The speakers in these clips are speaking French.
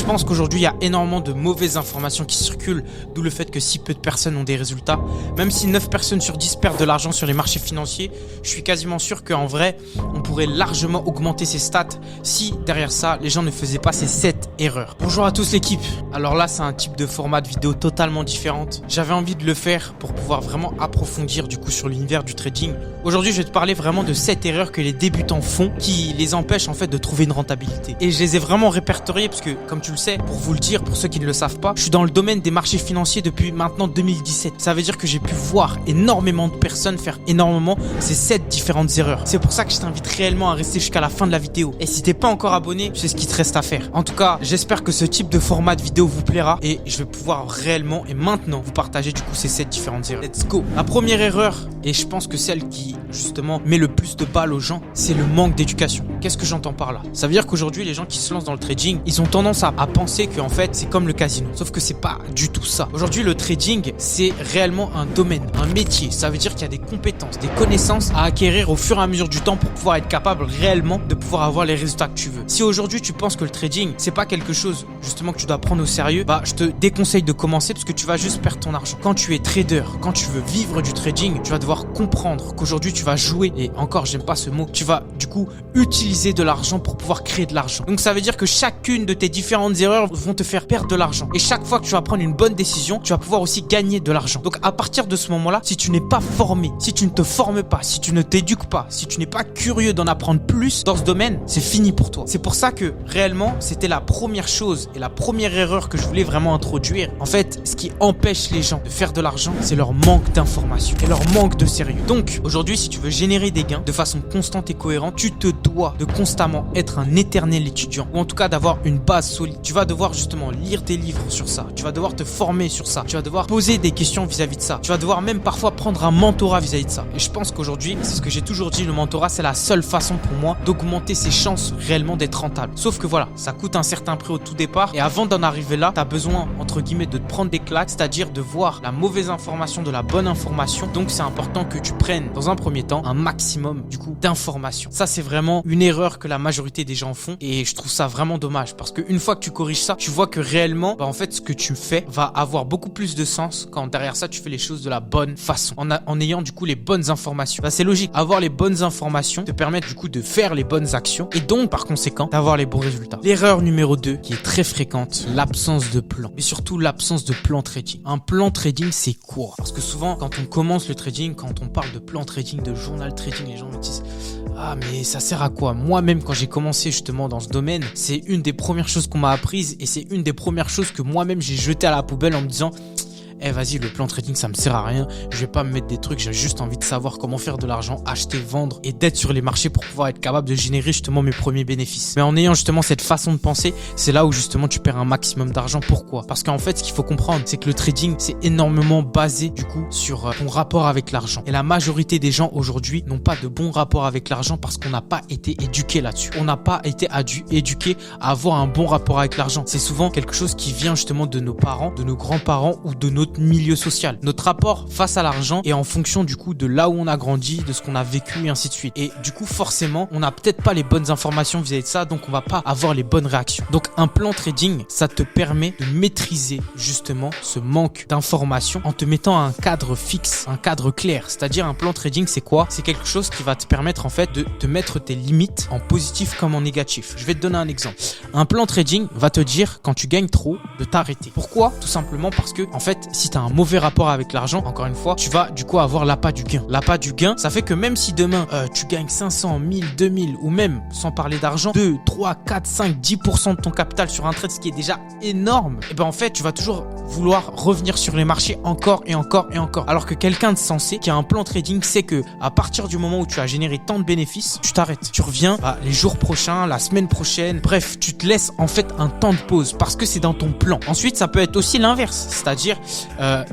pense qu'aujourd'hui, il y a énormément de mauvaises informations qui circulent, d'où le fait que si peu de personnes ont des résultats. Même si 9 personnes sur 10 perdent de l'argent sur les marchés financiers, je suis quasiment sûr qu'en vrai, on pourrait largement augmenter ces stats si derrière ça, les gens ne faisaient pas ces 7 erreurs. Bonjour à tous l'équipe. Alors là, c'est un type de format de vidéo totalement différente. J'avais envie de le faire pour pouvoir vraiment approfondir du coup sur l'univers du trading. Aujourd'hui, je vais te parler vraiment de 7 erreurs que les débutants font qui les empêchent en fait de trouver une rentabilité. Et je les ai vraiment répertoriées parce que, comme tu le sais, pour vous le dire, pour ceux qui ne le savent pas, je suis dans le domaine des marchés financiers depuis maintenant 2017. Ça veut dire que j'ai pu voir énormément de personnes faire énormément ces 7 différentes erreurs. C'est pour ça que je t'invite réellement à rester jusqu'à la fin de la vidéo. Et si t'es pas encore abonné, c'est ce qui te reste à faire. En tout cas, j'espère que ce type de format de vidéo vous plaira et je vais pouvoir réellement et maintenant vous partager du coup ces 7 différentes erreurs. Let's go. La première erreur, et je pense que celle qui justement met le plus de balles aux gens, c'est le manque d'éducation. Qu'est-ce que j'entends par là? Ça veut dire qu'aujourd'hui, les gens qui se lancent dans le trading, ils ont tendance à penser que en fait, c'est comme le casino. Sauf que c'est pas du tout ça. Aujourd'hui, le trading, c'est réellement un domaine, un métier. Ça veut dire qu'il y a des compétences, des connaissances à acquérir au fur et à mesure du temps pour pouvoir être capable réellement de pouvoir avoir les résultats que tu veux. Si aujourd'hui, tu penses que le trading, c'est pas quelque chose justement que tu dois prendre au sérieux, bah je te déconseille de commencer parce que tu vas juste perdre ton argent. Quand tu es trader, quand tu veux vivre du trading, tu vas devoir comprendre qu'aujourd'hui, tu vas jouer, et encore, j'aime pas ce mot, tu vas du coup utiliser de l'argent pour pouvoir créer de l'argent. Donc ça veut dire que chacune de tes différentes erreurs vont te faire perdre de l'argent. Et chaque fois que tu vas prendre une bonne décision, tu vas pouvoir aussi gagner de l'argent. Donc à partir de ce moment-là, si tu n'es pas formé, si tu ne te formes pas, si tu ne t'éduques pas, si tu n'es pas curieux d'en apprendre plus dans ce domaine, c'est fini pour toi. C'est pour ça que réellement, c'était la première chose et la première erreur que je voulais vraiment introduire. En fait, ce qui empêche les gens de faire de l'argent, c'est leur manque d'information et leur manque de sérieux. Donc aujourd'hui, si tu veux générer des gains de façon constante et cohérente, tu te dois de constamment être un éternel étudiant, ou en tout cas d'avoir une base solide. Tu vas devoir justement lire tes livres sur ça, tu vas devoir te former sur ça, tu vas devoir poser des questions vis-à-vis de ça, tu vas devoir même parfois prendre un mentorat vis-à-vis de ça. Et je pense qu'aujourd'hui, c'est ce que j'ai toujours dit, le mentorat, c'est la seule façon pour moi d'augmenter ses chances réellement d'être rentable. Sauf que voilà, ça coûte un certain prix au tout départ, et avant d'en arriver là, tu as besoin, entre guillemets, de te prendre des claques, c'est-à-dire de voir la mauvaise information de la bonne information. Donc c'est important que tu prennes dans un premier temps un maximum du coup d'informations. Ça, c'est vraiment une erreur que la majorité des gens font, et je trouve ça vraiment dommage parce que une fois que tu corriges ça, tu vois que réellement, bah en fait, ce que tu fais va avoir beaucoup plus de sens quand derrière ça, tu fais les choses de la bonne façon, en ayant du coup les bonnes informations. Bah, c'est logique. Avoir les bonnes informations te permet du coup de faire les bonnes actions et donc par conséquent d'avoir les bons résultats. L'erreur numéro 2 qui est très fréquente, l'absence de plan, mais surtout l'absence de plan trading. Un plan trading, c'est quoi? Parce que souvent, quand on commence le trading, quand on parle de plan trading, de journal trading, les gens me disent: ah, mais ça sert à quoi? Moi-même, quand j'ai commencé justement dans ce domaine, c'est une des premières choses qu'on m'a apprises et c'est une des premières choses que moi-même j'ai jeté à la poubelle en me disant: eh vas-y, le plan trading ça me sert à rien, je vais pas me mettre des trucs, j'ai juste envie de savoir comment faire de l'argent, acheter, vendre et d'être sur les marchés pour pouvoir être capable de générer justement mes premiers bénéfices. Mais en ayant justement cette façon de penser, c'est là où justement tu perds un maximum d'argent. Pourquoi? Parce qu'en fait, ce qu'il faut comprendre, c'est que le trading, c'est énormément basé du coup sur ton rapport avec l'argent. Et la majorité des gens aujourd'hui n'ont pas de bon rapport avec l'argent parce qu'on n'a pas été éduqué là-dessus. On n'a pas été éduqué à avoir un bon rapport avec l'argent. C'est souvent quelque chose qui vient justement de nos parents, de nos grands-parents ou de notre milieu social. Notre rapport face à l'argent est en fonction du coup de là où on a grandi, de ce qu'on a vécu et ainsi de suite. Et du coup, forcément, on n'a peut-être pas les bonnes informations vis-à-vis de ça, donc on va pas avoir les bonnes réactions. Donc un plan trading, ça te permet de maîtriser justement ce manque d'informations en te mettant un cadre fixe, un cadre clair. C'est-à-dire un plan trading, c'est quoi? C'est quelque chose qui va te permettre en fait de te mettre tes limites en positif comme en négatif. Je vais te donner un exemple. Un plan trading va te dire quand tu gagnes trop de t'arrêter. Pourquoi? Tout simplement parce que en fait, si tu as un mauvais rapport avec l'argent, encore une fois, tu vas du coup avoir l'appât du gain. L'appât du gain, ça fait que même si demain tu gagnes 500, 1000, 2000 ou même, sans parler d'argent, 2, 3, 4, 5, 10% de ton capital sur un trade, ce qui est déjà énorme, et ben en fait, tu vas toujours vouloir revenir sur les marchés encore et encore et encore. Alors que quelqu'un de sensé qui a un plan trading sait que à partir du moment où tu as généré tant de bénéfices, tu t'arrêtes. Tu reviens les jours prochains, la semaine prochaine. Bref, tu te laisses en fait un temps de pause parce que c'est dans ton plan. Ensuite, ça peut être aussi l'inverse, c'est-à-dire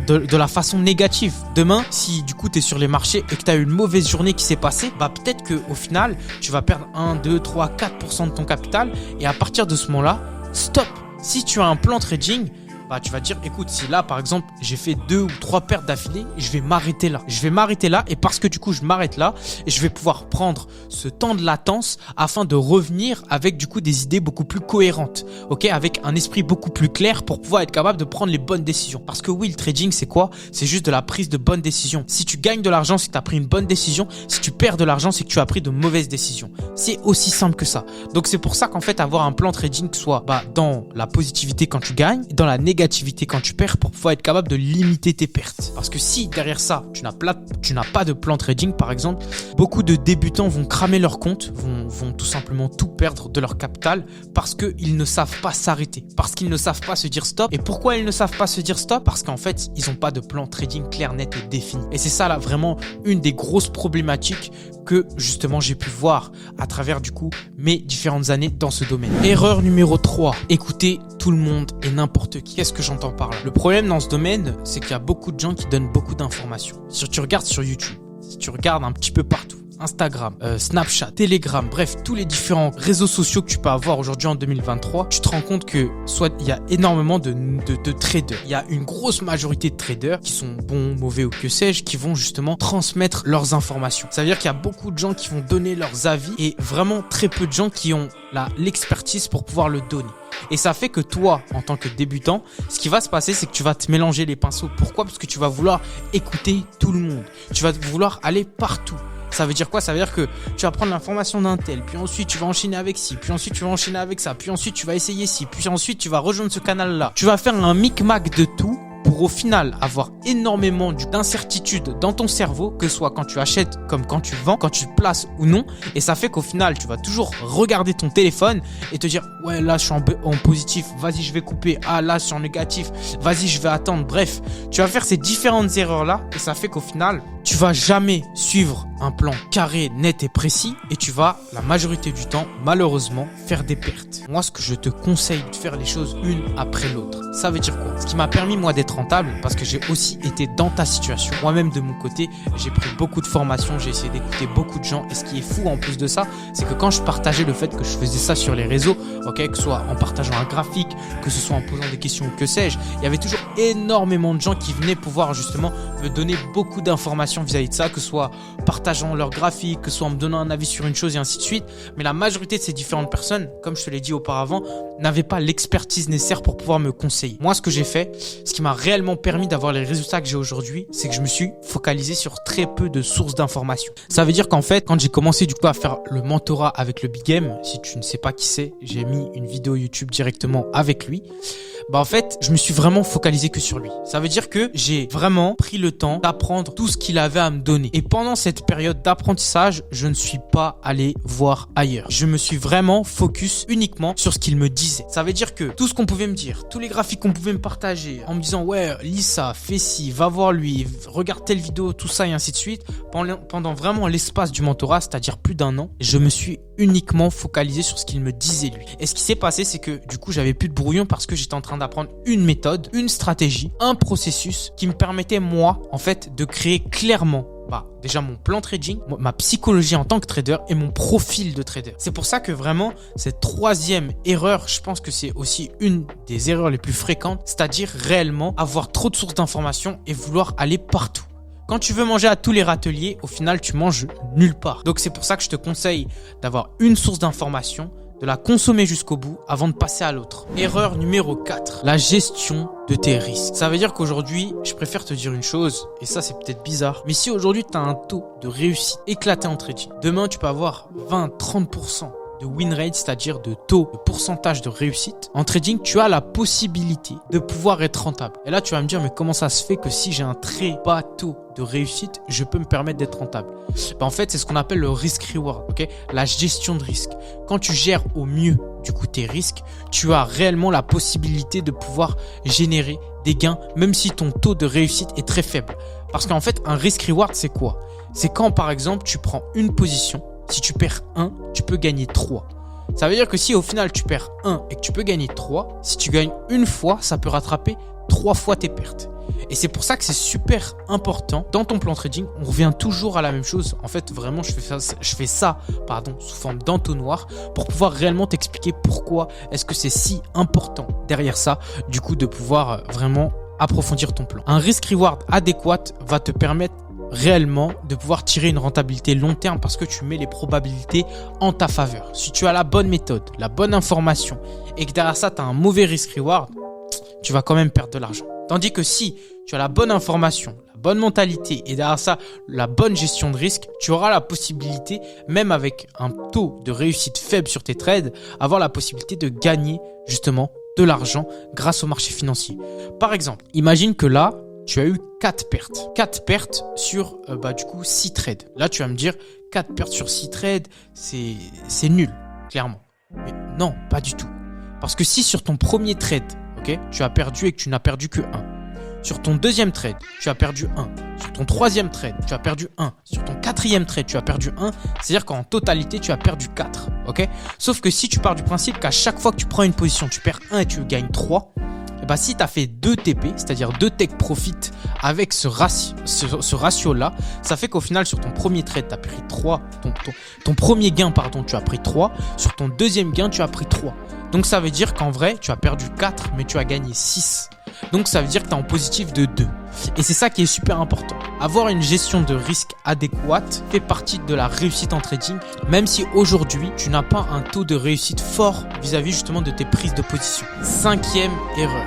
de la façon négative. Demain, si du coup tu es sur les marchés et que tu as une mauvaise journée qui s'est passée, bah peut-être que au final, tu vas perdre 1, 2, 3, 4% de ton capital et à partir de ce moment-là, stop. Si tu as un plan trading, bah tu vas te dire, écoute, si là par exemple j'ai fait 2 ou 3 pertes d'affilée, je vais m'arrêter là. Je vais m'arrêter là et parce que du coup je m'arrête là et je vais pouvoir prendre ce temps de latence afin de revenir avec du coup des idées beaucoup plus cohérentes, ok, avec un esprit beaucoup plus clair pour pouvoir être capable de prendre les bonnes décisions. Parce que oui, le trading c'est quoi? C'est juste de la prise de bonnes décisions. Si tu gagnes de l'argent, c'est que tu as pris une bonne décision. Si tu perds de l'argent, c'est que tu as pris de mauvaises décisions. C'est aussi simple que ça. Donc c'est pour ça qu'en fait avoir un plan trading soit dans la positivité quand tu gagnes, dans la négativité quand tu perds, pour pouvoir être capable de limiter tes pertes. Parce que si derrière ça, tu n'as pas de plan trading par exemple, beaucoup de débutants vont cramer leur compte, vont tout simplement tout perdre de leur capital parce qu'ils ne savent pas s'arrêter, parce qu'ils ne savent pas se dire stop. Et pourquoi ils ne savent pas se dire stop? Parce qu'en fait, ils n'ont pas de plan trading clair, net et défini. Et c'est ça là vraiment une des grosses problématiques que justement j'ai pu voir à travers du coup mes différentes années dans ce domaine. Erreur numéro 3, écouter tout le monde et n'importe qui. Qu'est-ce que j'entends par là? Le problème dans ce domaine, c'est qu'il y a beaucoup de gens qui donnent beaucoup d'informations. Si tu regardes sur YouTube, si tu regardes un petit peu partout, Instagram, Snapchat, Telegram, bref, tous les différents réseaux sociaux que tu peux avoir aujourd'hui en 2023, tu te rends compte que soit il y a énormément de traders. Il y a une grosse majorité de traders qui sont bons, mauvais ou que sais-je, qui vont justement transmettre leurs informations. Ça veut dire qu'il y a beaucoup de gens qui vont donner leurs avis et vraiment très peu de gens qui ont l'expertise pour pouvoir le donner. Et ça fait que toi, en tant que débutant, ce qui va se passer, c'est que tu vas te mélanger les pinceaux. Pourquoi? Parce que tu vas vouloir écouter tout le monde. Tu vas vouloir aller partout. Ça veut dire quoi? Ça veut dire que tu vas prendre l'information d'un tel, puis ensuite tu vas enchaîner avec ci, puis ensuite tu vas enchaîner avec ça, puis ensuite tu vas essayer ci, puis ensuite tu vas rejoindre ce canal-là. Tu vas faire un micmac de tout pour au final avoir énormément d'incertitude dans ton cerveau, que ce soit quand tu achètes comme quand tu vends, quand tu places ou non. Et ça fait qu'au final, tu vas toujours regarder ton téléphone et te dire ouais, là je suis en positif, vas-y je vais couper, ah là je suis en négatif, vas-y je vais attendre. Bref, tu vas faire ces différentes erreurs-là et ça fait qu'au final, tu vas jamais suivre un plan carré, net et précis et tu vas, la majorité du temps, malheureusement, faire des pertes. Moi, ce que je te conseille de faire les choses une après l'autre. Ça veut dire quoi? Ce qui m'a permis, moi, d'être rentable, parce que j'ai aussi été dans ta situation. Moi-même, de mon côté, j'ai pris beaucoup de formations, j'ai essayé d'écouter beaucoup de gens. Et ce qui est fou, en plus de ça, c'est que quand je partageais le fait que je faisais ça sur les réseaux, ok, que ce soit en partageant un graphique, que ce soit en posant des questions, que sais-je, il y avait toujours énormément de gens qui venaient pouvoir justement me donner beaucoup d'informations vis-à-vis de ça, que ce soit partageant leur graphique, que ce soit en me donnant un avis sur une chose et ainsi de suite. Mais la majorité de ces différentes personnes, comme je te l'ai dit auparavant, n'avaient pas l'expertise nécessaire pour pouvoir me conseiller. Moi, ce que j'ai fait, ce qui m'a réellement permis d'avoir les résultats que j'ai aujourd'hui, c'est que je me suis focalisé sur très peu de sources d'informations. Ça veut dire qu'en fait, quand j'ai commencé du coup à faire le mentorat avec le Big M, si tu ne sais pas qui c'est, j'ai mis une vidéo YouTube directement avec lui. Bah en fait, je me suis vraiment focalisé que sur lui. Ça veut dire que j'ai vraiment pris le temps d'apprendre tout ce qu'il avait à me donner. Et pendant cette période d'apprentissage, je ne suis pas allé voir ailleurs. Je me suis vraiment focus uniquement sur ce qu'il me disait. Ça veut dire que tout ce qu'on pouvait me dire, tous les graphiques qu'on pouvait me partager, en me disant ouais, lis ça, fais ci, va voir lui, regarde telle vidéo, tout ça et ainsi de suite, pendant vraiment l'espace du mentorat, c'est-à-dire plus d'1 an, je me suis uniquement focalisé sur ce qu'il me disait lui. Et ce qui s'est passé, c'est que du coup, j'avais plus de brouillon parce que j'étais en train d'apprendre une méthode, une stratégie, un processus qui me permettait moi, en fait, de créer clairement déjà mon plan trading, ma psychologie en tant que trader et mon profil de trader. C'est pour ça que vraiment, cette troisième erreur, je pense que c'est aussi une des erreurs les plus fréquentes, c'est-à-dire réellement avoir trop de sources d'informations et vouloir aller partout. Quand tu veux manger à tous les râteliers, au final, tu manges nulle part. Donc, c'est pour ça que je te conseille d'avoir une source d'information, de la consommer jusqu'au bout avant de passer à l'autre. Erreur numéro 4, la gestion de tes risques. Ça veut dire qu'aujourd'hui, je préfère te dire une chose, et ça c'est peut-être bizarre, mais si aujourd'hui tu as un taux de réussite éclaté en trading, demain tu peux avoir 20-30% de win rate, c'est-à-dire de taux, de pourcentage de réussite. En trading, tu as la possibilité de pouvoir être rentable. Et là, tu vas me dire, mais comment ça se fait que si j'ai un très bas taux de réussite, je peux me permettre d'être rentable? En fait, c'est ce qu'on appelle le risk-reward, ok? La gestion de risque. Quand tu gères au mieux du coup tes risques, tu as réellement la possibilité de pouvoir générer des gains, même si ton taux de réussite est très faible. Parce qu'en fait, un risk-reward, c'est quoi? C'est quand, par exemple, tu prends une position. Si tu perds 1, tu peux gagner 3. Ça veut dire que si au final tu perds 1 et que tu peux gagner 3, si tu gagnes une fois, ça peut rattraper 3 fois tes pertes. Et c'est pour ça que c'est super important dans ton plan trading. On revient toujours à la même chose. En fait, vraiment, je fais ça sous forme d'entonnoir pour pouvoir réellement t'expliquer pourquoi est-ce que c'est si important derrière ça, du coup, de pouvoir vraiment approfondir ton plan. Un risk-reward adéquat va te permettre réellement de pouvoir tirer une rentabilité long terme parce que tu mets les probabilités en ta faveur. Si tu as la bonne méthode, la bonne information et que derrière ça, tu as un mauvais risk-reward, tu vas quand même perdre de l'argent. Tandis que si tu as la bonne information, la bonne mentalité et derrière ça, la bonne gestion de risque, tu auras la possibilité, même avec un taux de réussite faible sur tes trades, avoir la possibilité de gagner justement de l'argent grâce au marché financier. Par exemple, imagine que là, tu as eu 4 pertes. 4 pertes sur 6 trades. Là, tu vas me dire 4 pertes sur 6 trades, c'est nul, clairement. Mais non, pas du tout. Parce que si sur ton premier trade, tu as perdu et que tu n'as perdu que 1. Sur ton deuxième trade, tu as perdu 1. Sur ton troisième trade, tu as perdu 1. Sur ton quatrième trade, tu as perdu 1. C'est-à-dire qu'en totalité, tu as perdu 4. Sauf que si tu pars du principe qu'à chaque fois que tu prends une position, tu perds 1 et tu gagnes 3, si tu as fait 2 TP, c'est-à-dire 2 take profit avec ce ratio-là, ça fait qu'au final, sur ton premier trade, tu as pris 3. Ton premier gain, tu as pris 3. Sur ton deuxième gain, tu as pris 3. Donc, ça veut dire qu'en vrai, tu as perdu 4, mais tu as gagné 6. Donc, ça veut dire que tu es en positif de 2. Et c'est ça qui est super important. Avoir une gestion de risque adéquate fait partie de la réussite en trading, même si aujourd'hui, tu n'as pas un taux de réussite fort vis-à-vis justement de tes prises de position. 5e erreur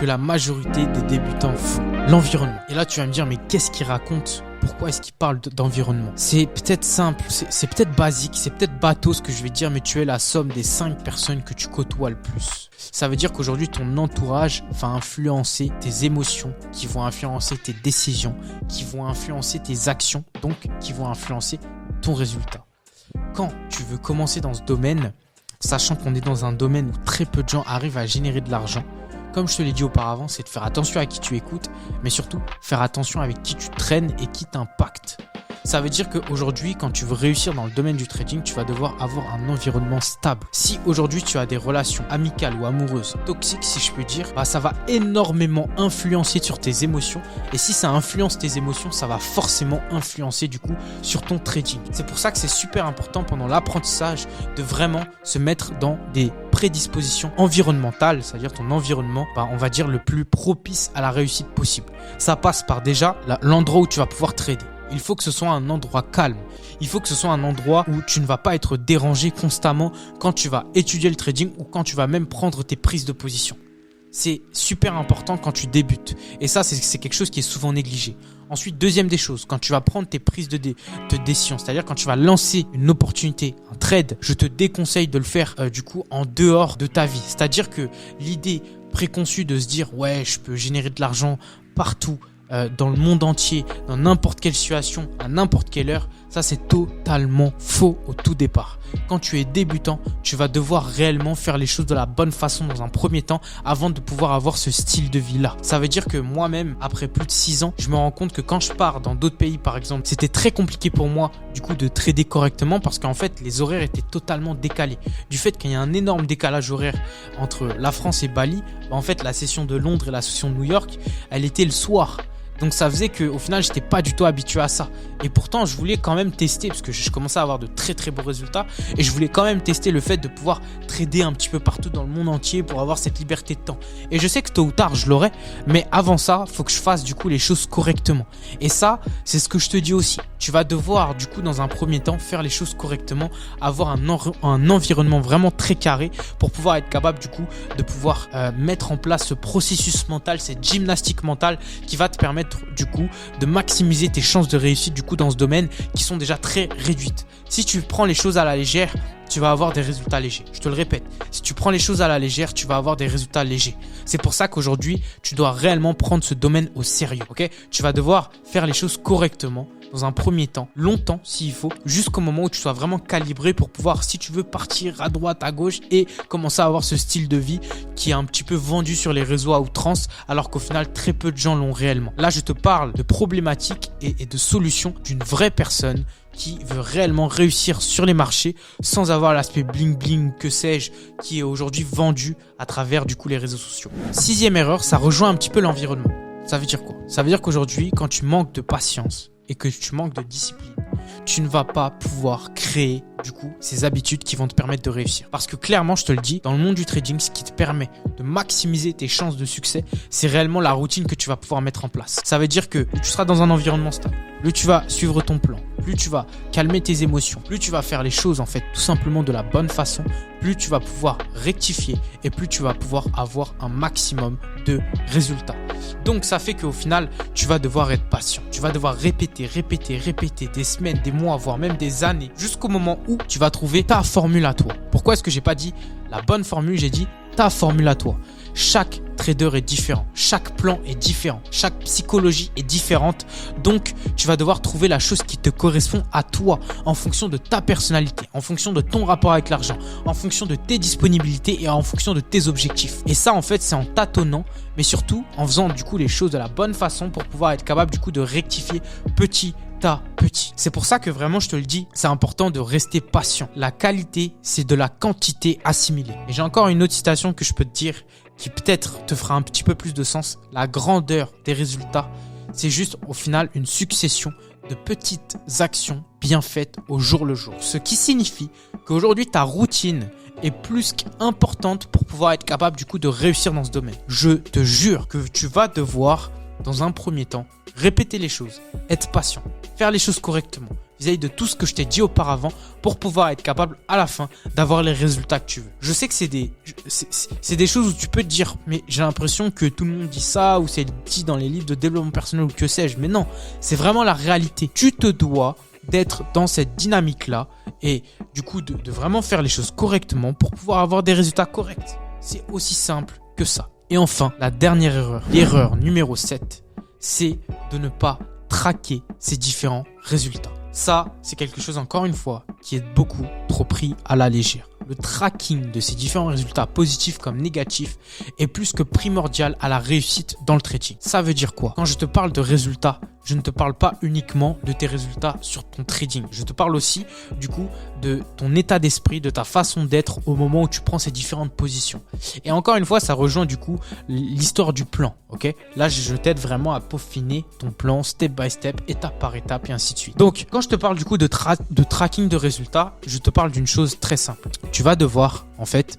que la majorité des débutants font, l'environnement. Et là, tu vas me dire, mais qu'est-ce qu'il raconte ? Pourquoi est-ce qu'il parle d'environnement ? C'est peut-être simple, c'est peut-être basique, c'est peut-être bateau ce que je vais dire, mais tu es la somme des 5 personnes que tu côtoies le plus. Ça veut dire qu'aujourd'hui, ton entourage va influencer tes émotions, qui vont influencer tes décisions, qui vont influencer tes actions, donc qui vont influencer ton résultat. Quand tu veux commencer dans ce domaine, sachant qu'on est dans un domaine où très peu de gens arrivent à générer de l'argent, comme je te l'ai dit auparavant, c'est de faire attention à qui tu écoutes, mais surtout faire attention avec qui tu traînes et qui t'impacte. Ça veut dire qu'aujourd'hui, quand tu veux réussir dans le domaine du trading, tu vas devoir avoir un environnement stable. Si aujourd'hui tu as des relations amicales ou amoureuses toxiques, si je peux dire, ça va énormément influencer sur tes émotions. Et si ça influence tes émotions, ça va forcément influencer du coup sur ton trading. C'est pour ça que c'est super important pendant l'apprentissage de vraiment se mettre dans des prédispositions environnementales, c'est-à-dire ton environnement, on va dire le plus propice à la réussite possible. Ça passe par déjà l'endroit où tu vas pouvoir trader. Il faut que ce soit un endroit calme. Il faut que ce soit un endroit où tu ne vas pas être dérangé constamment quand tu vas étudier le trading ou quand tu vas même prendre tes prises de position. C'est super important quand tu débutes. Et ça, c'est quelque chose qui est souvent négligé. Ensuite, deuxième des choses, quand tu vas prendre tes prises de décision, c'est-à-dire quand tu vas lancer une opportunité, un trade, je te déconseille de le faire en dehors de ta vie. C'est-à-dire que l'idée préconçue de se dire « ouais, je peux générer de l'argent partout », dans le monde entier, dans n'importe quelle situation, à n'importe quelle heure, ça c'est totalement faux au tout départ. Quand tu es débutant, tu vas devoir réellement faire les choses de la bonne façon dans un premier temps avant de pouvoir avoir ce style de vie là. Ça veut dire que moi-même, après plus de 6 ans, je me rends compte que quand je pars dans d'autres pays par exemple, c'était très compliqué pour moi du coup de trader correctement parce qu'en fait les horaires étaient totalement décalés. Du fait qu'il y a un énorme décalage horaire entre la France et Bali, en fait la session de Londres et la session de New York, elle était le soir. Donc ça faisait qu'au final, j'étais pas du tout habitué à ça. Et pourtant, je voulais quand même tester, parce que je commençais à avoir de très très beaux résultats. Et je voulais quand même tester le fait de pouvoir trader un petit peu partout dans le monde entier pour avoir cette liberté de temps. Et je sais que tôt ou tard, je l'aurai. Mais avant ça, faut que je fasse du coup les choses correctement. Et ça, c'est ce que je te dis aussi. Tu vas devoir du coup dans un premier temps faire les choses correctement, avoir un environnement vraiment très carré pour pouvoir être capable du coup de pouvoir mettre en place ce processus mental, cette gymnastique mentale qui va te permettre du coup de maximiser tes chances de réussite du coup dans ce domaine qui sont déjà très réduites. Si tu prends les choses à la légère, tu vas avoir des résultats légers. Je te le répète, si tu prends les choses à la légère, tu vas avoir des résultats légers. C'est pour ça qu'aujourd'hui, tu dois réellement prendre ce domaine au sérieux. Tu vas devoir faire les choses correctement dans un premier temps, longtemps s'il faut, jusqu'au moment où tu sois vraiment calibré pour pouvoir, si tu veux, partir à droite, à gauche et commencer à avoir ce style de vie qui est un petit peu vendu sur les réseaux à outrance, alors qu'au final, très peu de gens l'ont réellement. Là, je te parle de problématiques et de solutions d'une vraie personne qui veut réellement réussir sur les marchés sans avoir l'aspect bling bling, que sais-je, qui est aujourd'hui vendu à travers du coup les réseaux sociaux. 6e erreur, ça rejoint un petit peu l'environnement. Ça veut dire quoi? Ça veut dire qu'aujourd'hui, quand tu manques de patience et que tu manques de discipline, tu ne vas pas pouvoir créer du coup ces habitudes qui vont te permettre de réussir. Parce que clairement, je te le dis, dans le monde du trading, ce qui te permet de maximiser tes chances de succès, c'est réellement la routine que tu vas pouvoir mettre en place. Ça veut dire que plus tu seras dans un environnement stable, plus tu vas suivre ton plan, plus tu vas calmer tes émotions, plus tu vas faire les choses en fait tout simplement de la bonne façon, plus tu vas pouvoir rectifier et plus tu vas pouvoir avoir un maximum de résultats. Donc ça fait qu'au final, tu vas devoir être patient. Tu vas devoir répéter des semaines, des mois, voire même des années, jusqu'au moment où tu vas trouver ta formule à toi. Pourquoi est-ce que j'ai pas dit la bonne formule, j'ai dit ta formule à toi. Chaque trader est différent, chaque plan est différent, chaque psychologie est différente. Donc, tu vas devoir trouver la chose qui te correspond à toi en fonction de ta personnalité, en fonction de ton rapport avec l'argent, en fonction de tes disponibilités et en fonction de tes objectifs. Et ça, en fait, c'est en tâtonnant, mais surtout en faisant du coup les choses de la bonne façon pour pouvoir être capable du coup de rectifier petit à petit. C'est pour ça que vraiment, je te le dis, c'est important de rester patient. La qualité, c'est de la quantité assimilée. Et j'ai encore une autre citation que je peux te dire qui peut-être te fera un petit peu plus de sens. La grandeur des résultats, c'est juste au final une succession de petites actions bien faites au jour le jour. Ce qui signifie qu'aujourd'hui, ta routine est plus qu'importante pour pouvoir être capable du coup de réussir dans ce domaine. Je te jure que tu vas devoir, dans un premier temps, répéter les choses, être patient, faire les choses correctement vis-à-vis de tout ce que je t'ai dit auparavant pour pouvoir être capable à la fin d'avoir les résultats que tu veux. Je sais que c'est des choses où tu peux te dire mais j'ai l'impression que tout le monde dit ça ou c'est dit dans les livres de développement personnel ou que sais-je. Mais non, c'est vraiment la réalité. Tu te dois d'être dans cette dynamique-là et du coup de vraiment faire les choses correctement pour pouvoir avoir des résultats corrects. C'est aussi simple que ça. Et enfin, la dernière erreur, l'erreur numéro 7, c'est de ne pas traquer ces différents résultats. Ça, c'est quelque chose, encore une fois, qui est beaucoup trop pris à la légère. Le tracking de ces différents résultats positifs comme négatifs est plus que primordial à la réussite dans le trading. Ça veut dire quoi? Quand je te parle de résultats, je ne te parle pas uniquement de tes résultats sur ton trading. Je te parle aussi, du coup, de ton état d'esprit, de ta façon d'être au moment où tu prends ces différentes positions. Et encore une fois, ça rejoint du coup l'histoire du plan. Ok? Là, je t'aide vraiment à peaufiner ton plan step by step, étape par étape et ainsi de suite. Donc, quand je te parle du coup de tracking de résultats, je te parle d'une chose très simple. Tu vas devoir, en fait,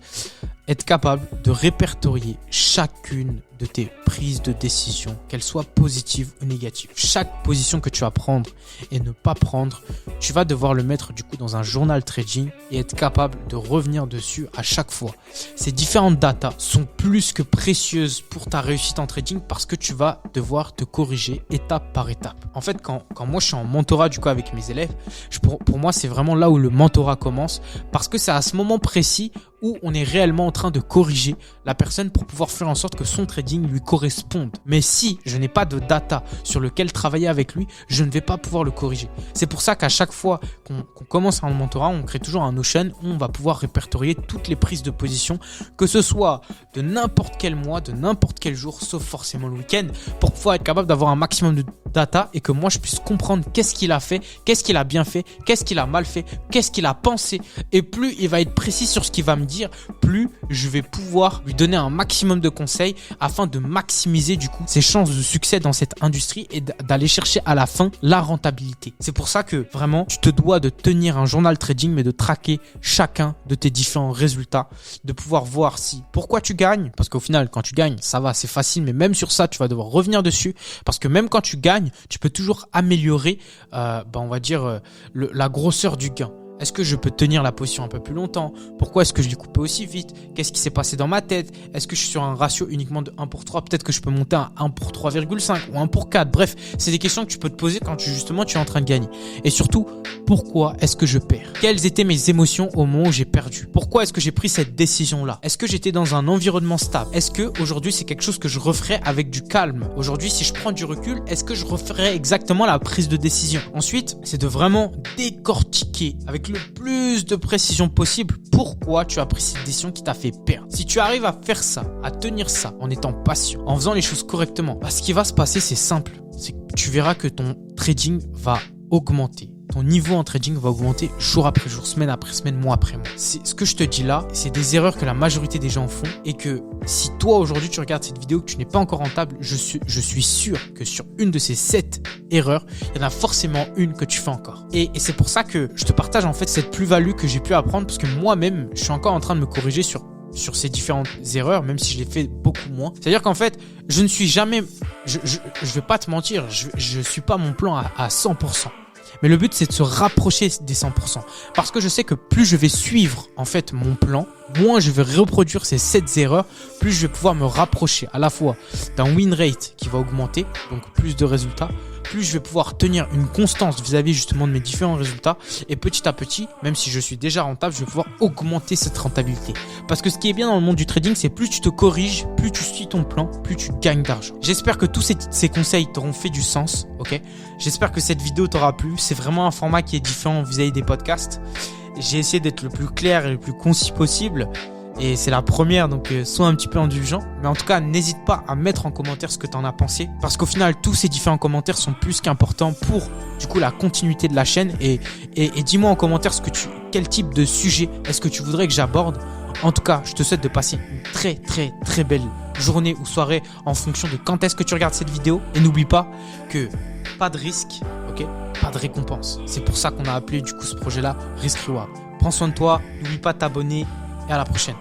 être capable de répertorier chacune de tes prises de décision, qu'elles soient positives ou négatives. Chaque position que tu vas prendre et ne pas prendre, tu vas devoir le mettre du coup dans un journal trading et être capable de revenir dessus à chaque fois. Ces différentes datas sont plus que précieuses pour ta réussite en trading parce que tu vas devoir te corriger étape par étape. En fait, quand moi je suis en mentorat du coup avec mes élèves, pour moi c'est vraiment là où le mentorat commence parce que c'est à ce moment précis où on est réellement en train de corriger la personne pour pouvoir faire en sorte que son trading lui corresponde. Mais si je n'ai pas de data sur lequel travailler avec lui, je ne vais pas pouvoir le corriger. C'est pour ça qu'à chaque fois qu'on commence un mentorat, on crée toujours un Notion où on va pouvoir répertorier toutes les prises de position, que ce soit de n'importe quel mois, de n'importe quel jour, sauf forcément le week-end, pour pouvoir être capable d'avoir un maximum de data et que moi je puisse comprendre qu'est-ce qu'il a fait, qu'est-ce qu'il a bien fait, qu'est-ce qu'il a mal fait, qu'est-ce qu'il a pensé. Et plus il va être précis sur ce qu'il va me dire, plus je vais pouvoir lui donner un maximum de conseils afin de maximiser du coup ses chances de succès dans cette industrie et d'aller chercher à la fin la rentabilité. C'est pour ça que vraiment tu te dois de tenir un journal trading mais de traquer chacun de tes différents résultats, de pouvoir voir si pourquoi tu gagnes, parce qu'au final quand tu gagnes ça va, c'est facile, mais même sur ça tu vas devoir revenir dessus parce que même quand tu gagnes tu peux toujours améliorer on va dire la grosseur du gain. Est-ce que je peux tenir la position un peu plus longtemps? Pourquoi est-ce que je l'ai coupé aussi vite? Qu'est-ce qui s'est passé dans ma tête? Est-ce que je suis sur un ratio uniquement de 1 pour 3? Peut-être que je peux monter à 1 pour 3,5 ou 1 pour 4. Bref, c'est des questions que tu peux te poser quand tu es en train de gagner. Et surtout, pourquoi est-ce que je perds? Quelles étaient mes émotions au moment où j'ai perdu? Pourquoi est-ce que j'ai pris cette décision-là? Est-ce que j'étais dans un environnement stable? Est-ce que aujourd'hui c'est quelque chose que je referais avec du calme? Aujourd'hui, si je prends du recul, est-ce que je referais exactement la prise de décision? Ensuite, c'est de vraiment décortiquer avec le plus de précision possible pourquoi tu as pris cette décision qui t'a fait perdre. Si tu arrives à faire ça, à tenir ça en étant patient, en faisant les choses correctement, ce qui va se passer c'est simple, c'est que tu verras que ton trading va augmenter ton niveau en trading va augmenter jour après jour, semaine après semaine, mois après mois. Ce que je te dis là, c'est des erreurs que la majorité des gens font et que si toi aujourd'hui tu regardes cette vidéo que tu n'es pas encore rentable, je suis sûr que sur une de ces 7 erreurs, il y en a forcément une que tu fais encore. Et c'est pour ça que je te partage en fait cette plus-value que j'ai pu apprendre parce que moi-même, je suis encore en train de me corriger sur ces différentes erreurs, même si je les fais beaucoup moins. C'est-à-dire qu'en fait, je ne suis jamais... Je vais pas te mentir, je suis pas mon plan à 100%. Mais le but, c'est de se rapprocher des 100%. Parce que je sais que plus je vais suivre en fait mon plan, moins je vais reproduire ces 7 erreurs, plus je vais pouvoir me rapprocher à la fois d'un win rate qui va augmenter, donc plus de résultats, plus je vais pouvoir tenir une constance vis-à-vis justement de mes différents résultats. Et petit à petit, même si je suis déjà rentable, je vais pouvoir augmenter cette rentabilité. Parce que ce qui est bien dans le monde du trading, c'est plus tu te corriges, plus tu suis ton plan, plus tu gagnes d'argent. J'espère que tous ces conseils t'auront fait du sens, ok? J'espère que cette vidéo t'aura plu. C'est vraiment un format qui est différent vis-à-vis des podcasts. J'ai essayé d'être le plus clair et le plus concis possible. Et c'est la première, donc sois un petit peu indulgent. Mais en tout cas, n'hésite pas à mettre en commentaire ce que tu en as pensé. Parce qu'au final, tous ces différents commentaires sont plus qu'importants pour du coup la continuité de la chaîne. Et dis-moi en commentaire quel type de sujet est-ce que tu voudrais que j'aborde. En tout cas, je te souhaite de passer une très très très belle journée ou soirée en fonction de quand est-ce que tu regardes cette vidéo. Et n'oublie pas que pas de risque, ok, pas de récompense. C'est pour ça qu'on a appelé du coup ce projet-là Risk Reward. Prends soin de toi, n'oublie pas de t'abonner et à la prochaine.